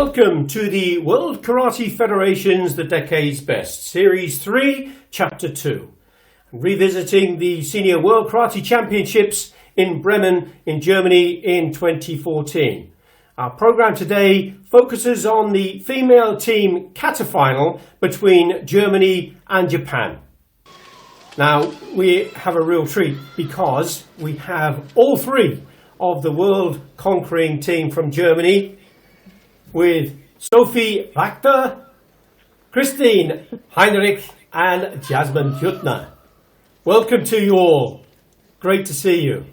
Welcome to the World Karate Federation's The Decade's Best, Series 3, Chapter 2. Revisiting the Senior World Karate Championships in Bremen in Germany in 2014. Our programme today focuses on the Female Team Kata final between Germany and Japan. Now, we have a real treat because we have all three of the world-conquering team from Germany with Sophie Wachter, Christine, Heinrich and Jasmin Jüttner. Welcome to you all. Great to see you.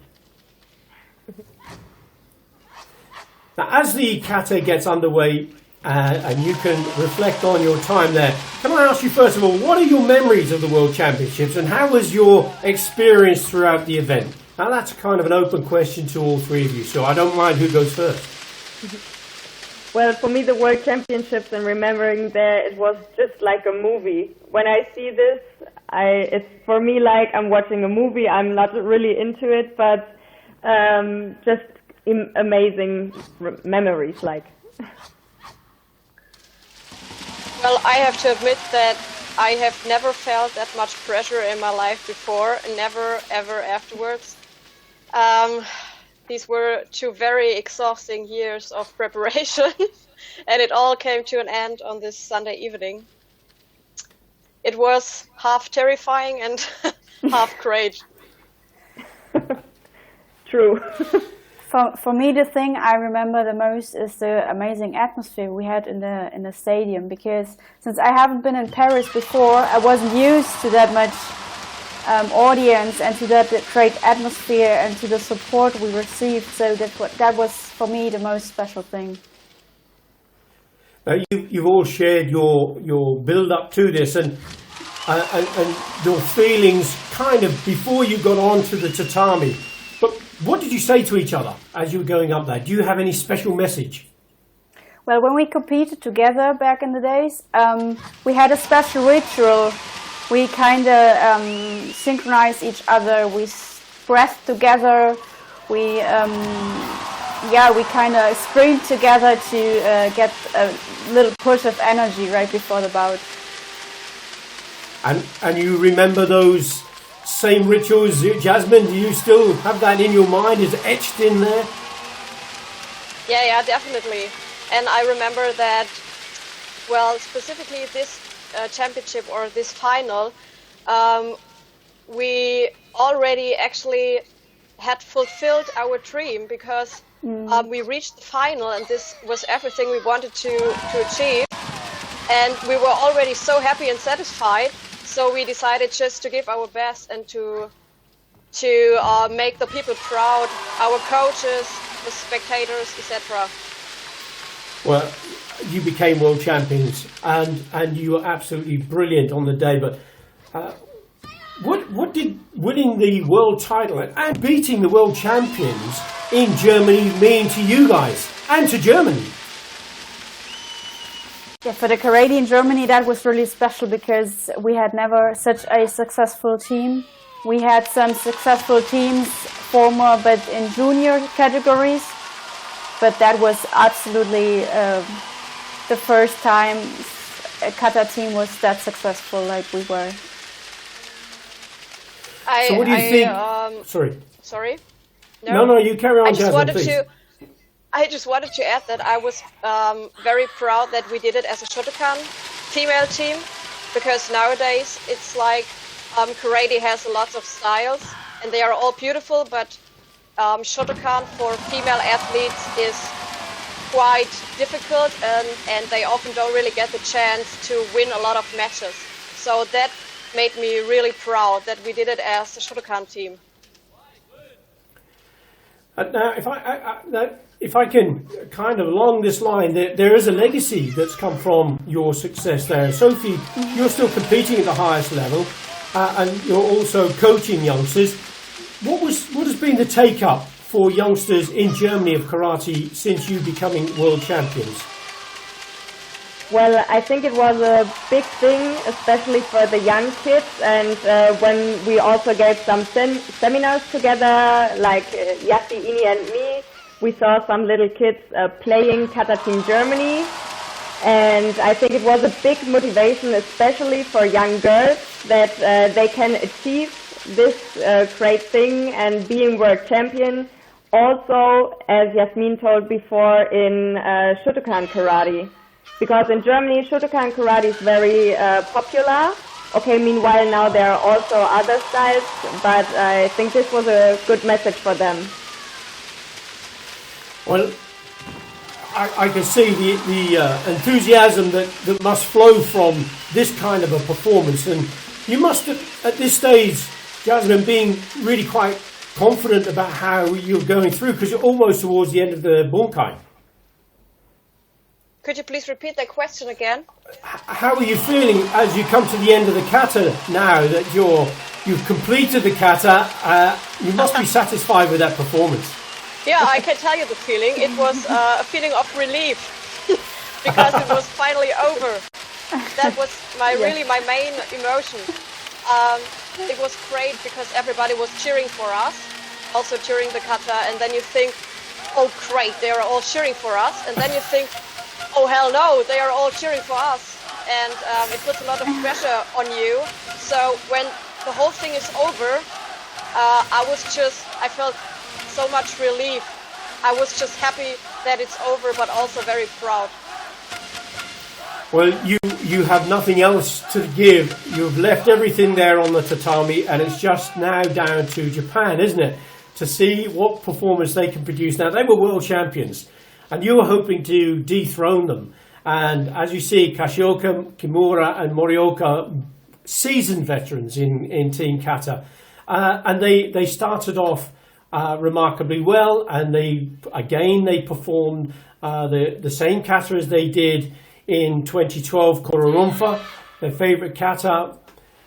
Now, as the kata gets underway and you can reflect on your time there, can I ask you first of all, what are your memories of the World Championships and how was your experience throughout the event? Now that's kind of an open question to all three of you, so I don't mind who goes first. Well, for me, the World Championships and remembering there, it was just like a movie. When I see this, it's for me like I'm watching a movie. I'm not really into it, but just amazing memories, like. Well, I have to admit that I have never felt that much pressure in my life before, and never ever afterwards. These were 2 very exhausting years of preparation, and it all came to an end on this Sunday evening. It was half terrifying and half great. True. For me, the thing I remember the most is the amazing atmosphere we had in the stadium, because since I haven't been in Paris before, I wasn't used to that much audience and to that great atmosphere and to the support we received. So that was for me the most special thing. Now you've all shared your build up to this and your feelings kind of before you got onto the tatami. But what did you say to each other as you were going up there? Do you have any special message? Well, when we competed together back in the days, we had a special ritual. We kind of synchronized each other. We breathed together. We kind of screamed together to get a little push of energy right before the bout. And you remember those same rituals, Jasmin? Do you still have that in your mind? Is it etched in there? Yeah, definitely. And I remember that, well, specifically this championship or this final, we already actually had fulfilled our dream because we reached the final and this was everything we wanted to achieve. And we were already so happy and satisfied. So we decided just to give our best and to make the people proud, our coaches, the spectators, etc. Well, you became world champions and you were absolutely brilliant on the day. But what did winning the world title and beating the world champions in Germany mean to you guys and to Germany? Yeah, for the karate in Germany, that was really special because we had never such a successful team. We had some successful teams former, but in junior categories. But that was absolutely the first time a kata team was that successful like we were. So what do you think? Sorry? No, you carry on, Jasmin, please. I just wanted to add that I was very proud that we did it as a Shotokan female team, because nowadays it's like karate has lots of styles and they are all beautiful, but Shotokan for female athletes is quite difficult and they often don't really get the chance to win a lot of matches. So that made me really proud that we did it as a Shotokan team. Now, if I can kind of along this line, there is a legacy that's come from your success there. Sophie, you're still competing at the highest level and you're also coaching youngsters. What has been the take-up for youngsters in Germany of karate since you becoming world champions? Well, I think it was a big thing, especially for the young kids, and when we also gave some seminars together, like Yassi, Ini and me, we saw some little kids playing Kata Team Germany. And I think it was a big motivation, especially for young girls, that they can achieve this great thing and being world champion. Also, as Jasmin told before, in Shotokan karate. Because in Germany, Shotokan karate is very popular. Okay, meanwhile now there are also other styles, but I think this was a good message for them. Well, I can see the enthusiasm that must flow from this kind of a performance, and you must have, at this stage, Jasmin, being really quite confident about how you're going through, because you're almost towards the end of the bunkai. Could you please repeat that question again? How are you feeling as you come to the end of the kata now that you've completed the kata? You must be satisfied with that performance. Yeah, I can tell you the feeling. It was a feeling of relief because it was finally over. That was really my main emotion. It was great because everybody was cheering for us, also during the kata, and then you think, oh great, they are all cheering for us, and then you think, oh hell no, they are all cheering for us, and it puts a lot of pressure on you. So when the whole thing is over, I felt so much relief. I was just happy that it's over, but also very proud. Well, you have nothing else to give. You've left everything there on the tatami, and it's just now down to Japan, isn't it? To see what performance they can produce. Now, they were world champions, and you were hoping to dethrone them. And as you see, Kashioka, Kimura and Morioka, seasoned veterans in Team Kata. And they started off remarkably well, and they performed the same kata as they did in 2012 Kororumfa, their favourite kata.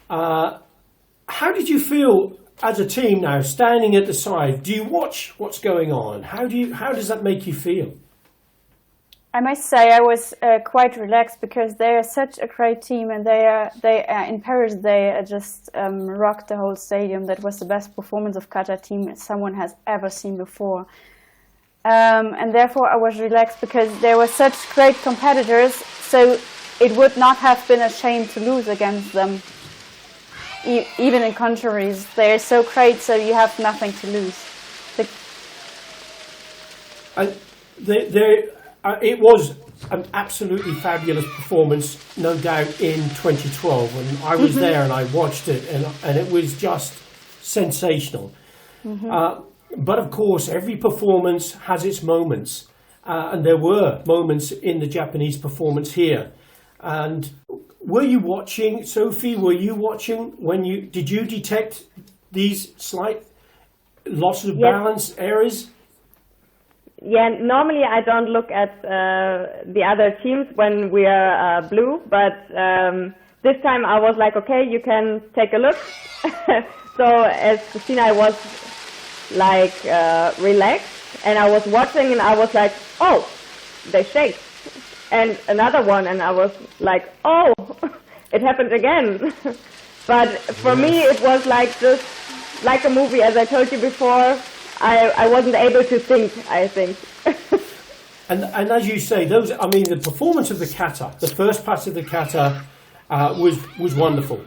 How did you feel as a team now, standing at the side? Do you watch what's going on? How does that make you feel? I must say I was quite relaxed because they are such a great team, and they are in Paris. They just rocked the whole stadium. That was the best performance of Kata team someone has ever seen before. And therefore I was relaxed because there were such great competitors, so it would not have been a shame to lose against them. Even in contraries, they are so great, so you have nothing to lose. It was an absolutely fabulous performance, no doubt, in 2012, and I was there and I watched it, and it was just sensational. But of course, every performance has its moments, and there were moments in the Japanese performance here. And were you watching, Sophie? Were you watching did you detect these slight losses of balance areas? Yeah, normally I don't look at the other teams when we are blue, but this time I was like, okay, you can take a look. So as Christina, I was like relaxed, and I was watching, and I was like, oh, they shake. And another one, and I was like, oh, it happened again. But for me, it was like just like a movie, as I told you before. I wasn't able to think, I think. And as you say, the performance of the kata, the first part of the kata was wonderful.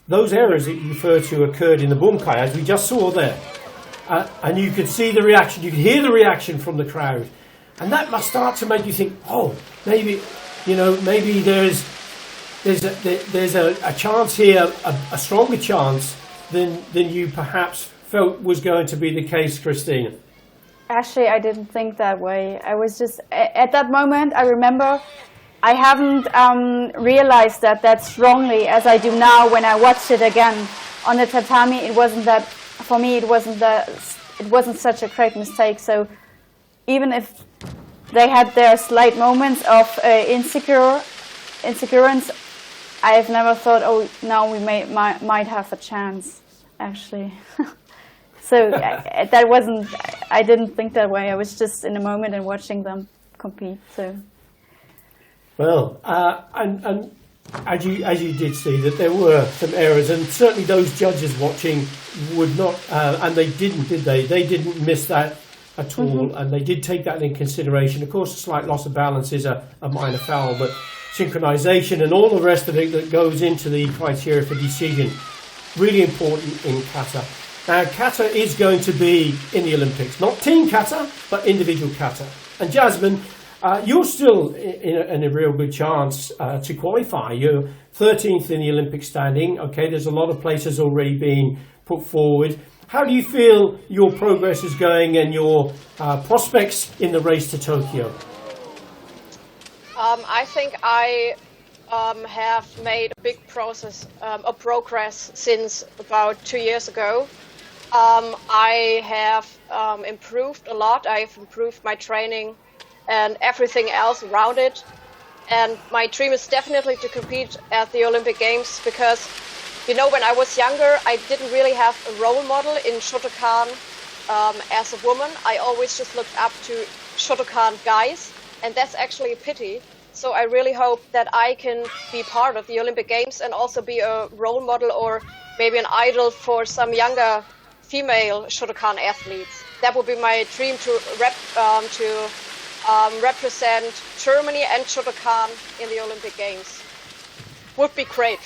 Those errors that you refer to occurred in the bunkai, as we just saw there. And you could see the reaction, you could hear the reaction from the crowd. And that must start to make you think, oh, maybe there's a chance here, a stronger chance than you perhaps felt was going to be the case, Christina. Actually, I didn't think that way. I was just, at that moment, I remember I haven't realized that strongly as I do now when I watch it again. On the tatami, it wasn't such a great mistake. So even if they had their slight moments of insecurance, I've never thought, oh, now we might have a chance, actually. So that wasn't, I didn't think that way. I was just in the moment and watching them compete. So. Well, and as you did see, that there were some errors, and certainly those judges watching would not, and they didn't, did they? They didn't miss that at all, and they did take that in consideration. Of course, a slight loss of balance is a minor foul, but synchronization and all the rest of it that goes into the criteria for decision, really important in kata. Now, kata is going to be in the Olympics, not team kata, but individual kata. And Jasmin, you're still in a real good chance to qualify. You're 13th in the Olympic standing. Okay, there's a lot of places already being put forward. How do you feel your progress is going and your prospects in the race to Tokyo? I think I have made a big progress since about 2 years ago. I have improved a lot. I've improved my training and everything else around it. And my dream is definitely to compete at the Olympic Games because, you know, when I was younger, I didn't really have a role model in Shotokan as a woman. I always just looked up to Shotokan guys, and that's actually a pity. So I really hope that I can be part of the Olympic Games and also be a role model or maybe an idol for some younger female Shotokan athletes. That would be my dream to represent Germany and Shotokan in the Olympic Games. Would be great.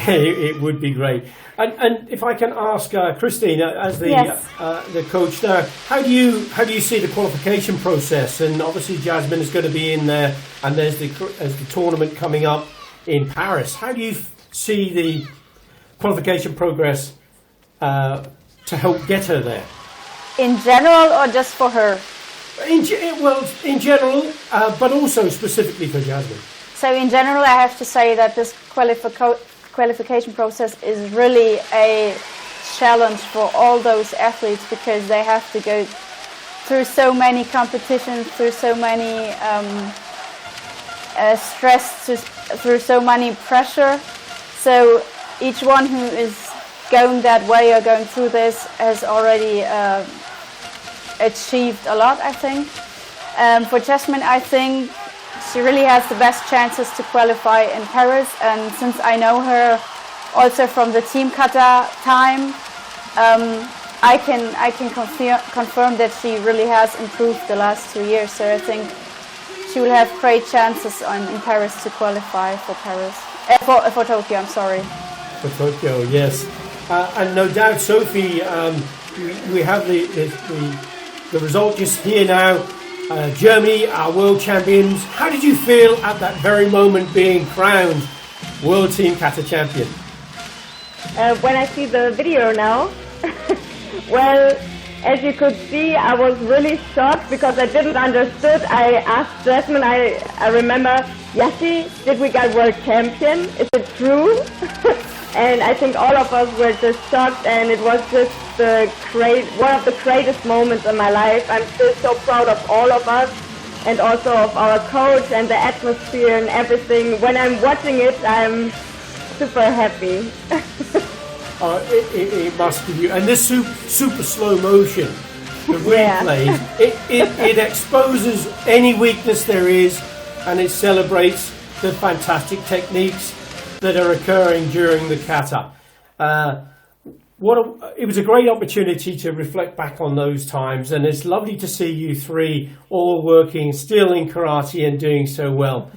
It would be great. And if I can ask Christine, as the coach now, how do you see the qualification process? And obviously Jasmin is going to be in there, and there's the tournament coming up in Paris. How do you see the qualification progress to help get her there? In general, or just for her? In general, but also specifically for Jasmin. So in general, I have to say that this qualification process is really a challenge for all those athletes because they have to go through so many competitions, through so many stress, through so many pressure. So each one who is going that way or going through this has already achieved a lot, I think. For Jasmin, I think she really has the best chances to qualify in Paris, and since I know her also from the Team Kata time, I can confirm that she really has improved the last 2 years. So I think she will have great chances in Paris to qualify for for Tokyo. I'm sorry. For Tokyo, yes, and no doubt, Sophie, we have the result just here now. Germany are world champions. How did you feel at that very moment being crowned World Team Kata champion? When I see the video now, well, as you could see, I was really shocked because I didn't understood. I asked Jasmin, I remember, Yassi, did we get world champion? Is it true? And I think all of us were just shocked, and it was just one of the greatest moments in my life. I'm still so proud of all of us and also of our coach and the atmosphere and everything. When I'm watching it, I'm super happy. It must be you. And this super slow motion, the replays, it exposes any weakness there is, and it celebrates the fantastic techniques that are occurring during the kata. It was a great opportunity to reflect back on those times, and it's lovely to see you three all working still in karate and doing so well.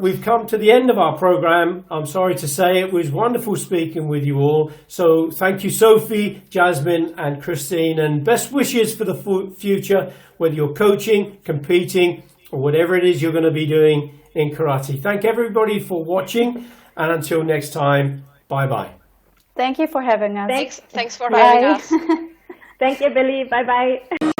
We've come to the end of our program. I'm sorry to say it was wonderful speaking with you all. So thank you, Sophie, Jasmin and Christine, and best wishes for the future, whether you're coaching, competing, or whatever it is you're going to be doing in karate. Thank everybody for watching, and until next time, bye-bye. Thank you for having us. Thanks for having us. Thank you, Billy. Bye-bye.